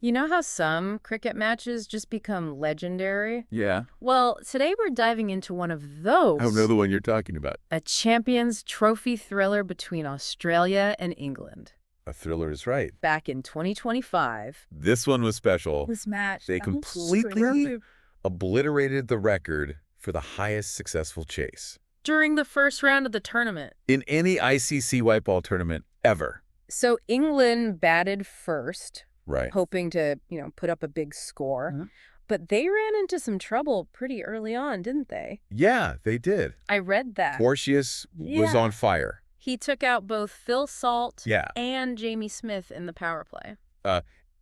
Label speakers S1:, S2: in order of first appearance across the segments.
S1: You know how some cricket matches just become legendary?
S2: Yeah.
S1: Well, today we're diving into one of
S2: I
S1: those.
S2: know the one you're talking about.
S1: A Champions Trophy thriller between Australia and England.
S2: A thriller is right.
S1: Back in 2025.
S2: This one was special.
S1: This match.
S2: They completely obliterated the record for the highest successful chase
S1: During the first round of the tournament.
S2: in any ICC white ball tournament ever.
S1: So England batted first,
S2: Right.
S1: hoping to, put up a big score. But they ran into some trouble pretty early on, didn't they?
S2: Yeah, they did.
S1: I read that.
S2: Porteous was
S1: Yeah.
S2: on fire.
S1: He took out both Phil Salt
S2: Yeah.
S1: and Jamie Smith in the power play.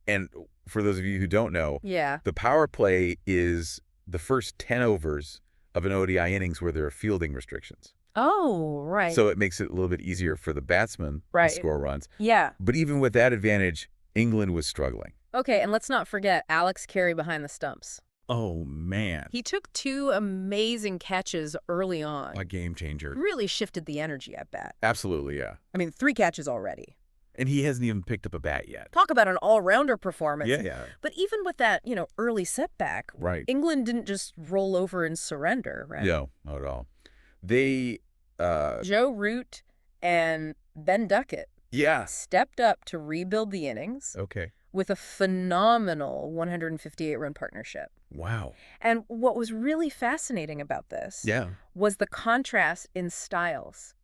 S2: And for those of you who don't know,
S1: Yeah.
S2: the power play is the first 10 overs of an ODI innings where there are fielding restrictions.
S1: Oh, right.
S2: So it makes it a little bit easier for the batsman
S1: Right.
S2: to score runs.
S1: Yeah.
S2: But even with that advantage, England was struggling.
S1: Okay, and let's not forget Alex Carey behind the stumps.
S2: Oh, man.
S1: He took 2 amazing catches early on.
S2: A game changer.
S1: Really shifted the energy, I bet.
S2: Absolutely, yeah.
S1: I mean, 3 catches already.
S2: And he hasn't even picked up a bat yet.
S1: Talk about an all-rounder performance.
S2: Yeah.
S1: But even with that, early setback,
S2: Right.
S1: England didn't just roll over and surrender, right?
S2: No, not at all. They,
S1: Joe Root and Ben Duckett
S2: yeah.
S1: stepped up to rebuild the innings
S2: Okay.
S1: with a phenomenal 158-run partnership.
S2: Wow.
S1: And what was really fascinating about this
S2: Yeah.
S1: was the contrast in styles.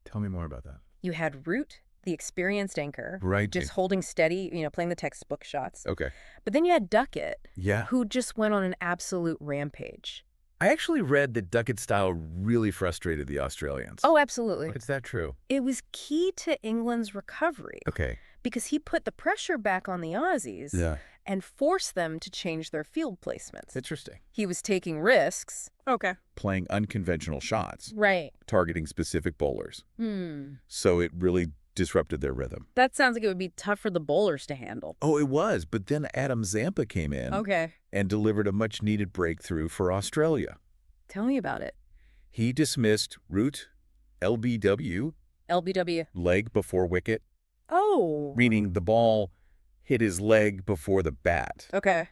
S2: Tell me more about that.
S1: You had Root, the experienced anchor,
S2: Right.
S1: just holding steady, playing the textbook shots.
S2: Okay.
S1: But then you had Duckett,
S2: Yeah.
S1: who just went on an absolute rampage.
S2: I actually read that Duckett's style really frustrated the Australians.
S1: Oh, absolutely.
S2: Is that true?
S1: It was key to England's recovery
S2: Okay.
S1: because he put the pressure back on the Aussies
S2: Yeah.
S1: and forced them to change their field placements.
S2: Interesting.
S1: He was taking risks. Okay.
S2: Playing unconventional shots,
S1: Right.
S2: targeting specific bowlers. So it really disrupted their rhythm.
S1: That sounds like it would be tough for the bowlers to handle.
S2: Oh, it was. But then Adam Zampa came in
S1: Okay.
S2: and delivered a much-needed breakthrough for Australia.
S1: Tell me about it.
S2: He dismissed Root, LBW,
S1: LBW.
S2: leg before wicket,
S1: Oh.
S2: meaning the ball hit his leg before the bat,
S1: Okay.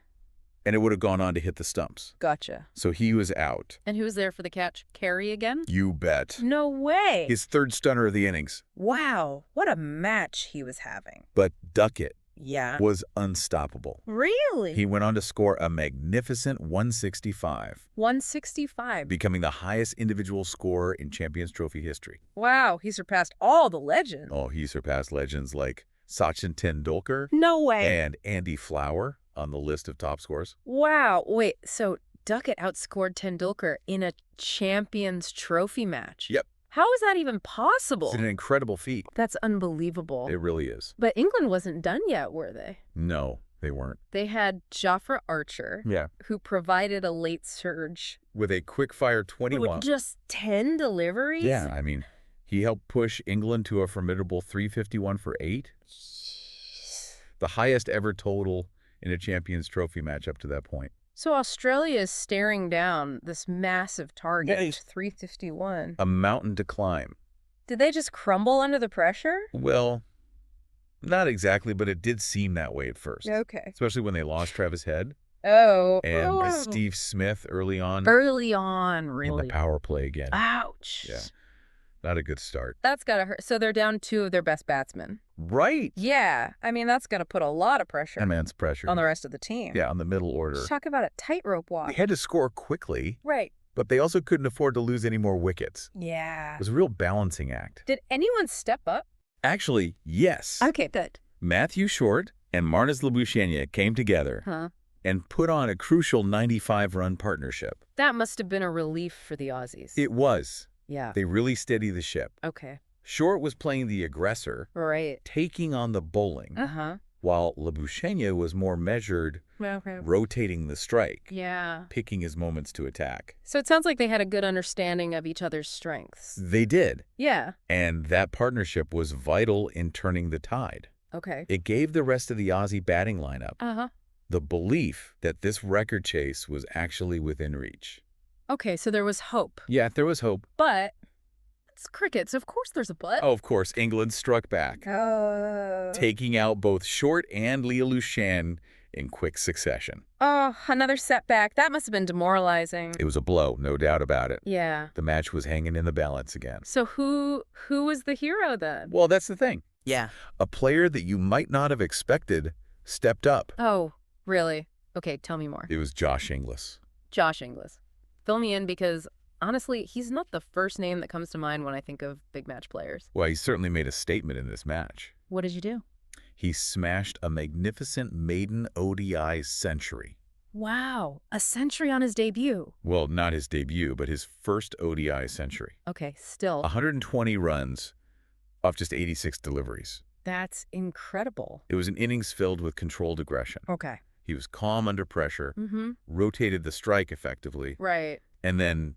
S2: and it would have gone on to hit the stumps.
S1: Gotcha.
S2: So he was out.
S1: And who was there for the catch? Carey again?
S2: You bet.
S1: No way.
S2: His third stunner of the innings.
S1: Wow. What a match he was having.
S2: But Duckett
S1: Yeah.
S2: was unstoppable.
S1: Really?
S2: He went on to score a magnificent 165,
S1: 165.
S2: becoming the highest individual score in Champions Trophy history.
S1: Wow. He surpassed all the legends.
S2: Oh, he surpassed legends like Sachin Tendulkar
S1: No way.
S2: and Andy Flower on the list of top scorers.
S1: Wow. Wait, so Duckett outscored Tendulkar in a Champions Trophy match?
S2: Yep.
S1: How is that even possible?
S2: It's an incredible feat.
S1: That's unbelievable.
S2: It really is.
S1: But England wasn't done yet, were they?
S2: No, they weren't.
S1: They had Jofra Archer,
S2: Yeah.
S1: who provided a late surge.
S2: With a quick-fire 21.
S1: With just 10 deliveries?
S2: Yeah, I mean, he helped push England to a formidable 351 for 8. The highest ever total in a Champions Trophy match up to that point.
S1: So Australia is staring down this massive target,
S2: Yeah.
S1: 351.
S2: A mountain to climb.
S1: Did they just crumble under the pressure?
S2: Well, not exactly, but it did seem that way at first.
S1: Okay.
S2: Especially when they lost Travis Head
S1: Oh.
S2: and Steve Smith early on
S1: Early on,
S2: in
S1: really.
S2: the power play again.
S1: Ouch.
S2: Yeah. Not a good start.
S1: That's gotta hurt. So they're down 2 of their best batsmen.
S2: Right.
S1: Yeah. I mean, that's gotta put a lot of pressure
S2: Immense pressure.
S1: on the rest of the team.
S2: Yeah, on the middle order.
S1: Just talk about a tightrope
S2: They
S1: walk.
S2: had to score quickly,
S1: Right.
S2: but they also couldn't afford to lose any more wickets.
S1: Yeah.
S2: It was a real balancing act.
S1: Did anyone step up?
S2: Actually, yes.
S1: Okay, good.
S2: Matthew Short and Marnus Labuschagne came together
S1: Huh.
S2: and put on a crucial 95-run partnership.
S1: That must have been a relief for the Aussies.
S2: It was.
S1: Yeah.
S2: They really steadied the ship.
S1: Okay.
S2: Short was playing the aggressor,
S1: Right.
S2: taking on the bowling,
S1: Uh-huh.
S2: while Labuschagne was more measured,
S1: Okay.
S2: rotating the strike,
S1: Yeah.
S2: picking his moments to attack.
S1: So it sounds like they had a good understanding of each other's strengths.
S2: They did,
S1: Yeah.
S2: and that partnership was vital in turning the tide.
S1: Okay.
S2: It gave the rest of the Aussie batting lineup
S1: Uh-huh.
S2: the belief that this record chase was actually within reach.
S1: Okay, so there was hope.
S2: Yeah, there was hope.
S1: But It's cricket, so of course there's a but.
S2: Oh, of course, England struck back,
S1: Oh.
S2: taking out both Short and Labuschagne in quick succession.
S1: Oh, another setback. That must have been demoralizing.
S2: It was a blow, no doubt about it.
S1: Yeah.
S2: The match was hanging in the balance again.
S1: So who was the hero then?
S2: Well, that's the thing.
S1: Yeah.
S2: A player that you might not have expected stepped up.
S1: Oh, really? Okay, tell me more.
S2: It was Josh Inglis.
S1: Josh Inglis. Fill me in because, honestly, he's not the first name that comes to mind when I think of big match players.
S2: Well, he certainly made a statement in this match.
S1: What did you do?
S2: He smashed a magnificent maiden ODI century.
S1: Wow, a century on his debut.
S2: Well, not his debut, but his first ODI century.
S1: Okay, still.
S2: 120 runs off just 86 deliveries.
S1: That's incredible.
S2: It was an innings filled with controlled aggression.
S1: Okay.
S2: He was calm under pressure, rotated the strike effectively,
S1: Right.
S2: and then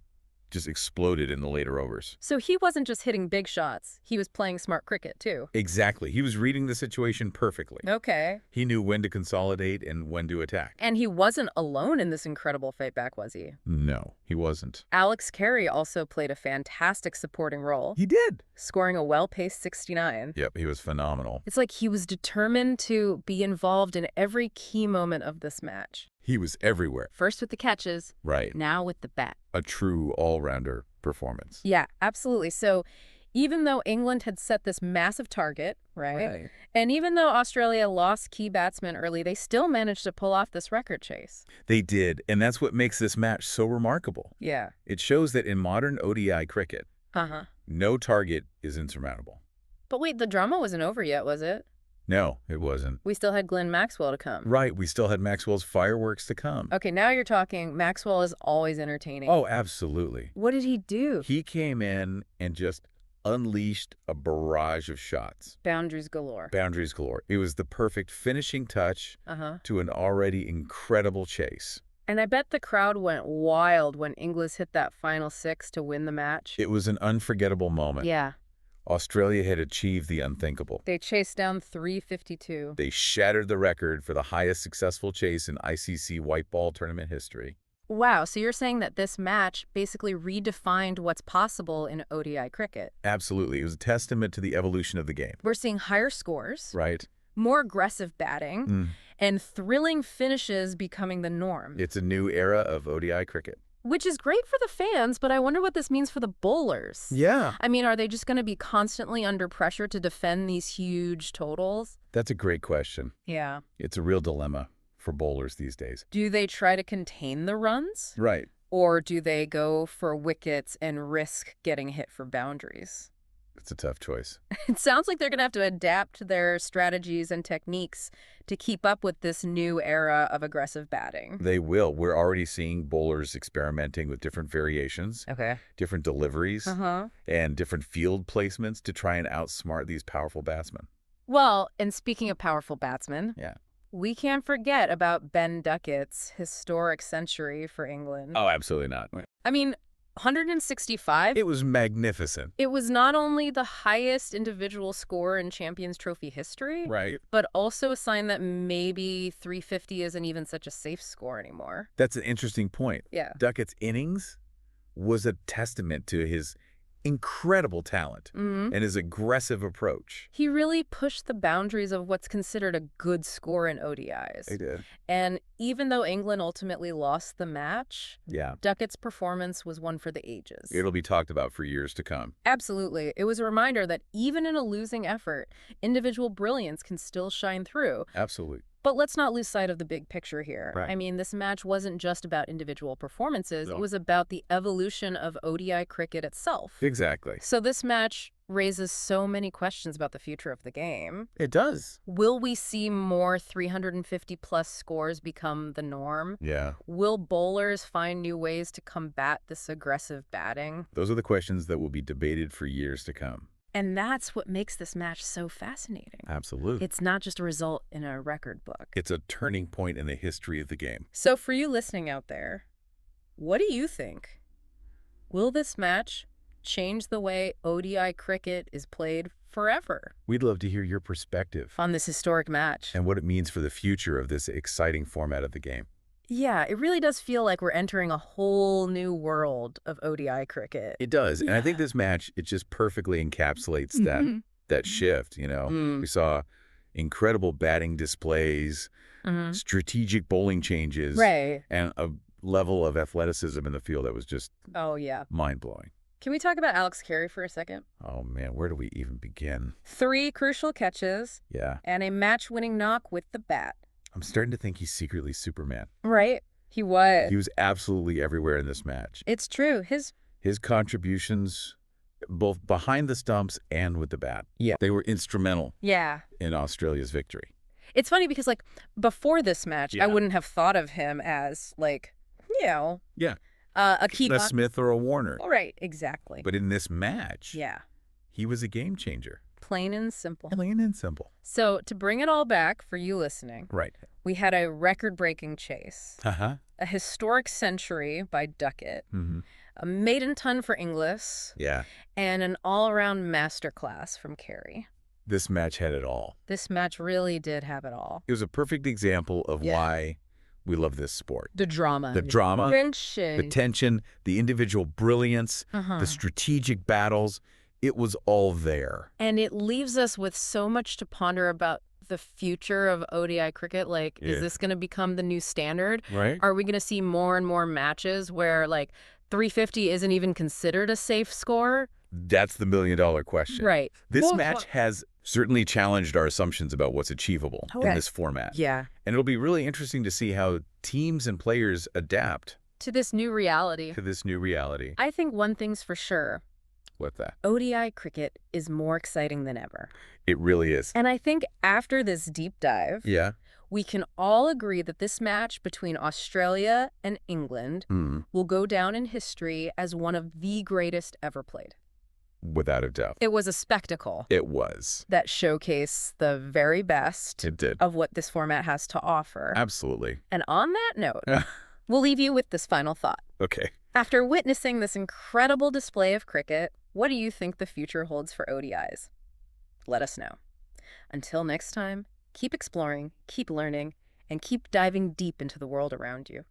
S2: just exploded in the later overs.
S1: So he wasn't just hitting big shots. He was playing smart cricket, too.
S2: Exactly. He was reading the situation perfectly.
S1: Okay.
S2: He knew when to consolidate and when to attack.
S1: And he wasn't alone in this incredible fight back, was he?
S2: No, he wasn't.
S1: Alex Carey also played a fantastic supporting role,
S2: He did.
S1: scoring a well-paced 69.
S2: Yep, he was phenomenal.
S1: It's like he was determined to be involved in every key moment of this match.
S2: He was everywhere.
S1: First with the catches,
S2: Right.
S1: now with the bat.
S2: A true all-rounder performance.
S1: Yeah, absolutely. So even though England had set this massive target, right? And even though Australia lost key batsmen early, they still managed to pull off this record chase.
S2: They did, and that's what makes this match so remarkable.
S1: Yeah.
S2: It shows that in modern ODI cricket,
S1: Uh-huh.
S2: no target is insurmountable.
S1: But wait, the drama wasn't over yet, was it?
S2: No, it wasn't.
S1: We still had Glenn Maxwell to come.
S2: Right, we still had Maxwell's fireworks to come.
S1: Okay, now you're talking. Maxwell is always entertaining.
S2: Oh, absolutely.
S1: What did he do?
S2: He came in and just unleashed a barrage of shots.
S1: Boundaries galore.
S2: Boundaries galore. It was the perfect finishing touch to an already incredible chase.
S1: And I bet the crowd went wild when Inglis hit that final six to win the match.
S2: It was an unforgettable moment.
S1: Yeah.
S2: Australia had achieved the unthinkable.
S1: They chased down 352.
S2: They shattered the record for the highest successful chase in ICC white ball tournament history.
S1: Wow, so you're saying that this match basically redefined what's possible in ODI cricket.
S2: Absolutely. It was a testament to the evolution of the game.
S1: We're seeing higher scores,
S2: Right.
S1: more aggressive batting, and thrilling finishes becoming the norm.
S2: It's a new era of ODI cricket.
S1: Which is great for the fans, but I wonder what this means for the bowlers.
S2: Yeah.
S1: I mean, are they just going to be constantly under pressure to defend these huge totals?
S2: That's a great question.
S1: Yeah.
S2: It's a real dilemma for bowlers these days.
S1: Do they try to contain the runs?
S2: Right.
S1: Or do they go for wickets and risk getting hit for boundaries?
S2: It's a tough choice.
S1: It sounds like they're going to have to adapt their strategies and techniques to keep up with this new era of aggressive batting.
S2: They will. We're already seeing bowlers experimenting with different variations, different deliveries, and different field placements to try and outsmart these powerful batsmen.
S1: Well, and speaking of powerful batsmen, we can't forget about Ben Duckett's historic century for England.
S2: Oh, absolutely not.
S1: I mean, 165?
S2: It was magnificent.
S1: It was not only the highest individual score in Champions Trophy history,
S2: Right.
S1: but also a sign that maybe 350 isn't even such a safe score anymore.
S2: That's an interesting point.
S1: Yeah.
S2: Duckett's innings was a testament to his incredible talent and his aggressive approach.
S1: He really pushed the boundaries of what's considered a good score in ODIs.
S2: He did.
S1: And even though England ultimately lost the match, Duckett's performance was one for the ages.
S2: It'll be talked about for years to come.
S1: Absolutely. It was a reminder that even in a losing effort, individual brilliance can still shine through.
S2: Absolutely.
S1: But let's not lose sight of the big picture here.
S2: Right.
S1: I mean, this match wasn't just about individual performances. It was about the evolution of ODI cricket itself.
S2: Exactly.
S1: So this match raises so many questions about the future of the game.
S2: It does.
S1: Will we see more 350-plus scores become the norm?
S2: Yeah.
S1: Will bowlers find new ways to combat this aggressive batting?
S2: Those are the questions that will be debated for years to come.
S1: And that's what makes this match so fascinating.
S2: Absolutely.
S1: It's not just a result in a record book.
S2: It's a turning point in the history of the game.
S1: So for you listening out there, what do you think? Will this match change the way ODI cricket is played forever?
S2: We'd love to hear your perspective
S1: On this historic match.
S2: and what it means for the future of this exciting format of the game.
S1: Yeah, it really does feel like we're entering a whole new world of ODI cricket.
S2: It does. And I think this match, it just perfectly encapsulates that shift, you know. We saw incredible batting displays, strategic bowling changes,
S1: Right.
S2: and a level of athleticism in the field that was just mind-blowing.
S1: Can we talk about Alex Carey for a second?
S2: Oh, man, where do we even begin?
S1: 3 crucial catches.
S2: Yeah.
S1: And a match-winning knock with the bat.
S2: I'm starting to think he's secretly Superman.
S1: Right. He was.
S2: He was absolutely everywhere in this match.
S1: It's true.
S2: His contributions, both behind the stumps and with the bat, they were instrumental in Australia's victory.
S1: It's funny because, like, before this match, I wouldn't have thought of him as, like, you know, a key...
S2: A Smith or a Warner.
S1: Oh, right, exactly.
S2: But in this match, he was a game changer.
S1: Plain and simple.
S2: Plain and simple.
S1: So, to bring it all back for you listening, we had a record-breaking chase, a historic century by Duckett, a maiden ton for Inglis, and an all-around masterclass from Carey.
S2: This match had it all.
S1: This match really did have it all.
S2: It was a perfect example of why we love this sport.
S1: The drama.
S2: The drama, the tension, the individual brilliance, the strategic battles. It was all there.
S1: And it leaves us with so much to ponder about the future of ODI cricket. Like, is this going to become the new standard?
S2: Right.
S1: Are we going to see more and more matches where, like, 350 isn't even considered a safe score?
S2: That's the million-dollar question.
S1: Right.
S2: This match has certainly challenged our assumptions about what's achievable in this format.
S1: Yeah.
S2: And it'll be really interesting to see how teams and players adapt
S1: to this new reality.
S2: I
S1: think one thing's for sure.
S2: What's that?
S1: ODI cricket is more exciting than ever.
S2: It really is.
S1: And I think after this deep dive, we can all agree that this match between Australia and England will go down in history as one of the greatest ever played.
S2: Without a doubt.
S1: It was a spectacle.
S2: It was.
S1: That showcased the very best of what this format has to offer.
S2: Absolutely.
S1: And on that note, we'll leave you with this final thought.
S2: Okay.
S1: After witnessing this incredible display of cricket, what do you think the future holds for ODIs? Let us know. Until next time, keep exploring, keep learning, and keep diving deep into the world around you.